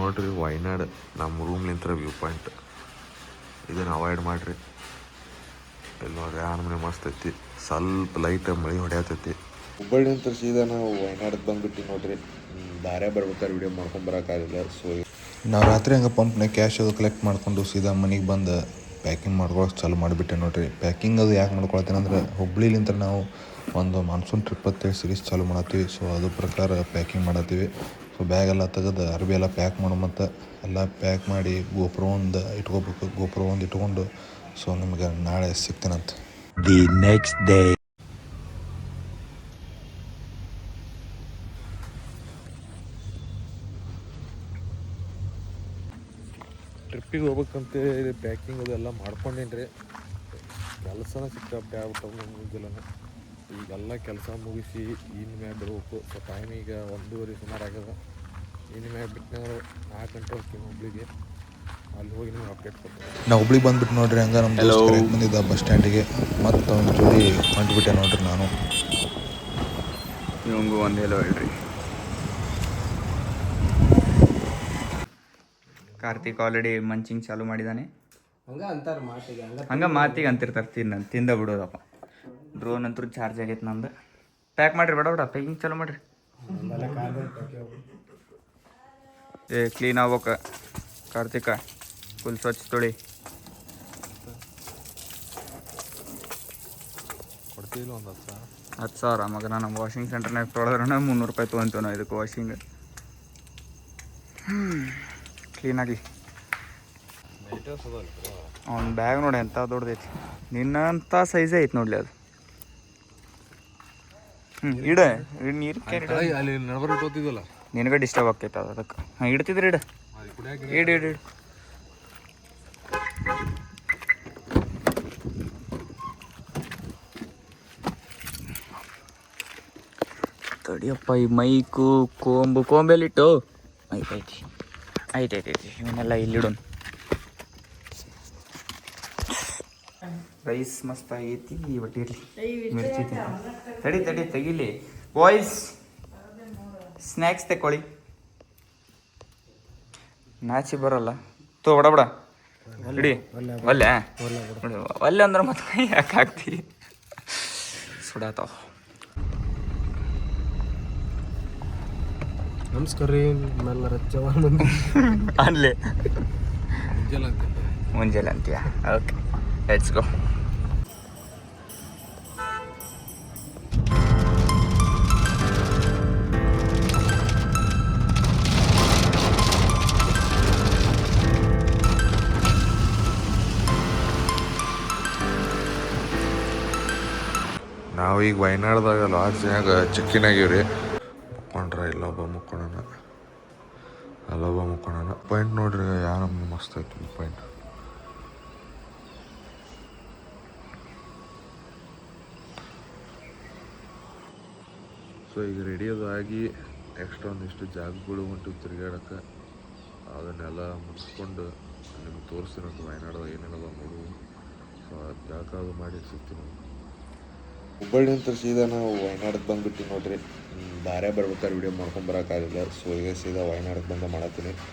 ನೋಡ್ರಿ ವಯನಾಡ್ ನಮ್ಮ ರೂಮ್ಲಿಂತ್ರ view point. ಇದನ್ನು ಅವಾಯ್ಡ್ ಮಾಡಿರಿ. ಇಲ್ಲಿ ನೋಡ್ರಿ ನಮ್ಮನೆ ಮಸ್ತ್ ಐತಿ. ಸ್ವಲ್ಪ ಲೈಟ್ ಮಳೆ ಹೊಡೆಯತೈತಿ. ಹುಬ್ಬಳ್ಳಿ ಅಂತ ಸೀದಾ ನಾವು ವಯನಾಡಕ್ಕೆ ಬಂದುಬಿಟ್ಟು ನೋಡ್ರಿ. ದಾರ್ಯಾಗ ಬರ್ಬೇಕಾದ್ರೆ ವಿಡಿಯೋ ಮಾಡ್ಕೊಂಬರೋಕ್ಕಾಗಿಲ್ಲ. ಸೊ ನಾವು ರಾತ್ರಿ ಹಂಗೆ ಪಂಪ್ನಾಗ ಕ್ಯಾಶ್ ಅದು ಕಲೆಕ್ಟ್ ಮಾಡಿಕೊಂಡು ಸೀದಾ ಮನೆಗೆ ಬಂದು ಪ್ಯಾಕಿಂಗ್ ಮಾಡ್ಕೊಳಕ್ಕೆ ಚಾಲು ಮಾಡಿಬಿಟ್ಟೆ ನೋಡಿರಿ. ಪ್ಯಾಕಿಂಗ್ ಅದು ಯಾಕೆ ಮಾಡ್ಕೊಳ್ತೀನಿ ಅಂದ್ರೆ ಹುಬ್ಳಿಲಿಂತ ನಾವು ಒಂದು ಮಾನ್ಸೂನ್ ಟ್ರಿಪ್ ಅಂತೇಳಿ ಸೀರೀಸ್ ಚಾಲು ಮಾಡತ್ತೀವಿ. ಸೊ ಅದು ಪ್ರಕಾರ ಪ್ಯಾಕಿಂಗ್ ಮಾಡತ್ತೀವಿ. ಸೊ ಬ್ಯಾಗೆಲ್ಲ ತೆಗೆದು ಅರ್ಬಿ ಎಲ್ಲ ಪ್ಯಾಕ್ ಮಾಡೋ ಮತ್ತು ಎಲ್ಲ ಪ್ಯಾಕ್ ಮಾಡಿ ಗೋಪುರ ಒಂದು ಇಟ್ಕೋಬೇಕು. ಗೋಪುರ ಒಂದು ಇಟ್ಕೊಂಡು ಸೊ ನಿಮ್ಗೆ ನಾಳೆ ಸಿಗ್ತೇನಂತ. The next day. ಟ್ರಿಪ್ಪಿಗೆ ಹೋಗ್ಬೇಕಂತೇಳಿ ಪ್ಯಾಕಿಂಗ್ ಅದೆಲ್ಲ ಮಾಡ್ಕೊಂಡೇನಿ ರೀ. ಕೆಲಸನ ಸಿಕ್ಕಾಪಟ್ಟೆ ಆಗ್ಬಿಟ್ಟು ಮುಂಜಾನೆ. ಈಗೆಲ್ಲ ಕೆಲಸ ಮುಗಿಸಿ ಇನ್ನು ಮ್ಯಾಗ ಬಿಡ್ಬೇಕು. ಸೊ ಟೈಮ್ ಈಗ 1:30 ಸುಮಾರು ಆಗ್ಯದ. ಇನ್ನು ಮ್ಯಾಗ ಬಿಟ್ಟು 4 ಗಂಟೆ ಹೋಗ್ತೀವಿ ಹುಬ್ಳಿಗೆ. ಅಲ್ಲಿ ಹೋಗಿ ನಿಮ್ಗೆ ಅಪ್ಡೇಟ್ ಕೊಡ್ತೀನಿ. ನಾವು ಹುಬ್ಳಿಗೆ ಬಂದುಬಿಟ್ಟು ನೋಡ್ರಿ ಹಂಗೆ ನಮ್ಮ ದೋಸ್ತ ಕರೆಕ್ಟ್ ಬಂದಿದ್ದ ಬಸ್ ಸ್ಟ್ಯಾಂಡಿಗೆ. ಮತ್ತು ಒಂದು ಜೋಡಿ ಹೊಂಟ್ಬಿಟ್ಟೆ ನೋಡ್ರಿ ನಾನು. ಇವಂಗೂ ಒಂದು ಹೇಳೋ ಹೇಳ್ರಿ. ಕಾರ್ತಿಕ್ ಆಲ್ರೆಡಿ ಮಂಚಿಂಗ್ ಚಾಲು ಮಾಡಿದ್ದಾನೆ. ಹಂಗೆ ಮಾತಿಗೆ ಅಂತಿರ್ತಾರೆ ತಿಂದ ಬಿಡೋದಪ್ಪ. ಡ್ರೋನ್ ಅಂತೂ ಚಾರ್ಜ್ ಆಗೈತೆ ನಂದು. ಪ್ಯಾಕ್ ಮಾಡಿರಿ ಬೇಡ ಪ್ಯಾಕಿಂಗ್ ಚಾಲು ಮಾಡಿರಿ. ಕ್ಲೀನ್ ಆಗ್ಬೇಕು ಕಾರ್ತಿಕ. ಫುಲ್ ಸ್ವಚ್ಛ ತೊಳಿ. ಕೊಡ್ತೀವಿ ಒಂದು 10,000 ಮಗನ. ನಮ್ಮ ವಾಷಿಂಗ್ ಸೆಂಟರ್ನಾಗ ತೊಳೆದ್ರೆ 300 ರೂಪಾಯಿ ತೊಗೊಂತೀವಿ ನಾವು ಇದಕ್ಕೆ ವಾಷಿಂಗ್. ಕ್ಲೀನಾಗಲಿ. ಅವ್ನ ಬ್ಯಾಗ್ ನೋಡಿ ಎಂಥ ದೊಡ್ಡದೈತಿ. ನಿನ್ನಂಥ ಸೈಜೇ ಐತಿ ನೋಡ್ಲಿ ಅದು. ಇಡ ನೀರು ಅಲ್ಲಿ ನಡ್ಬರ್ಬಿಟ್ಟು ಹೋಗ್ತಿದ್ವಲ್ಲ, ನಿನಗೆ ಡಿಸ್ಟರ್ಬ್ ಆಗ್ತೈತೆ ಅದು. ಅದಕ್ಕೆ ಇಡ್ತಿದ್ರಿ ಇಡ ಇಡು ಇಡು ಇಡು. ತಡಿಯಪ್ಪ ಈ ಮೈಕು ಕೋಂಬೆಲಿಟ್ಟು ಐತೈತಿ ಇವನ್ನೆಲ್ಲ ಇಲ್ಲಿಡೋಣ. ರೈಸ್ ಮಸ್ತ್ ಆಗೈತಿ. ಬಟ್ ಇರಲಿ ಮಿರ್ಚಿ ತಡಿ ತೆಗಿಲಿ. Boys snacks ತೆಕ್ಕೊಳ್ಳಿ. ನಾಚಿ ಬರಲ್ಲ ತೋ ಬಡ ಇಡಿ. ಒಲ್ಲೆ ಅಂದ್ರೆ ಮತ್ತೆ ಯಾಕೆ ಹಾಕ್ತಿ ಸುಡಾತಾವ. ನಮಸ್ಕಾರ ರೀ ನಿಮ್ಮೆಲ್ಲರ ಅನ್ಲಿ ಮುಂಜಾನೆ ಅಂತೀಯ. Okay let's go. ನಾವೀಗ ವಯನಾಡ್ದಾಗ ಲಾಡ್ಜ್ನಾಗ ಚೆಕ್ಕಿನ್ ಆಗೀವ್ರಿ. ಮುಕ್ಕೊಂಡ್ರ ಇಲ್ಲೊಬ್ಬ ಮುಕ್ಕೊಳೋಣ, ಅಲ್ಲೊಬ್ಬ ಮುಕ್ಕೊಳೋಣ. ಪಾಯಿಂಟ್ ನೋಡ್ರಿ ಯಾವ ನಮ್ಗೆ ಮಸ್ತ್ ಐತಿ ಪಾಯಿಂಟ್. ಸೊ ಈಗ ರೆಡಿ ಅದು ಆಗಿ ಎಕ್ಸ್ಟ್ರಾ ಒಂದಿಷ್ಟು ಜಾಗಗಳು ಹೊಂಟು ತಿರುಗಾಡಕ್ಕೆ. ಅದನ್ನೆಲ್ಲ ಮುಗಿಸ್ಕೊಂಡು ನಿಮ್ಗೆ ತೋರಿಸ್ತೀನಂತ ವಯನಾಡ್ದಾಗ ಏನೇನದ ನೋಡು. ಸೊ ಅದು ಜಾಗ ಅದು ಮಾಡಿ ಸಿಗ್ತೀವಿ ನಾವು. ಹುಬ್ಬಳ್ಳಿ ಅಂತ ಸೀದಾ ನಾವು ವಯನಾಡಕ್ಕೆ ಬಂದುಬಿಟ್ಟು ನೋಡ್ರಿ. ದಾರ್ಯಾಗ ಬರ್ಬೇಕಾದ್ರೆ ವಿಡಿಯೋ ಮಾಡ್ಕೊಂಬರೋಕ್ಕಾಗಿಲ್ಲ. ಸೊ ಈಗ ಸೀದಾ ವಯನಾಡಕ್ಕೆ ಬಂದು ಮಾಡತ್ತೀನಿ.